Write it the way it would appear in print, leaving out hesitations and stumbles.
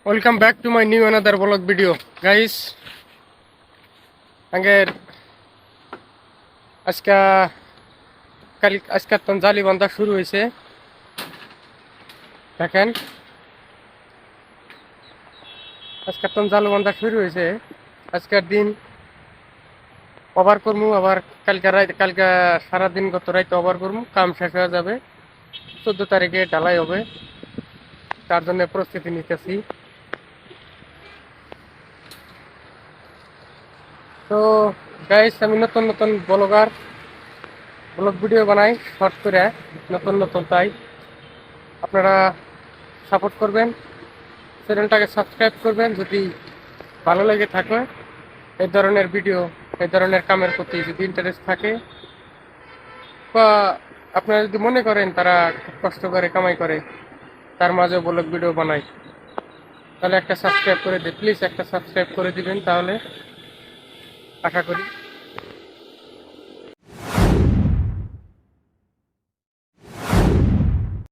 Welcome back to my new another vlog video, guys. আগের আজকে আজকে জালি বান্ধা শুরু হয়েছে। দেখেন আজকে জাল বান্ধা শুরু হয়েছে। আজকের দিন ওভার করবো, আবার কালকে সারাদিন গত রাইতে ওভার করবো, কাম শেষ হয়ে যাবে। 14 তারিখে ঢালাই হবে, তার জন্য প্রস্তুতি নিতেছি। তো গাইস, আমি নতুন নতুন ব্লগ ভিডিও বানাই শর্ট করে, নতুন তাই আপনারা সাপোর্ট করবেন, চ্যানেলটাকে সাবস্ক্রাইব করবেন। যদি ভালো লেগে থাকে এই ধরনের ভিডিও, এই ধরনের কামের প্রতি যদি ইন্টারেস্ট থাকে, বা আপনারা যদি মনে করেন তারা খুব কষ্ট করে কামাই করে, তার মাঝেও ব্লগ ভিডিও বানাই, তাহলে একটা সাবস্ক্রাইব করে দিন প্লিজ, একটা সাবস্ক্রাইব করে দিবেন, তাহলে আশা করি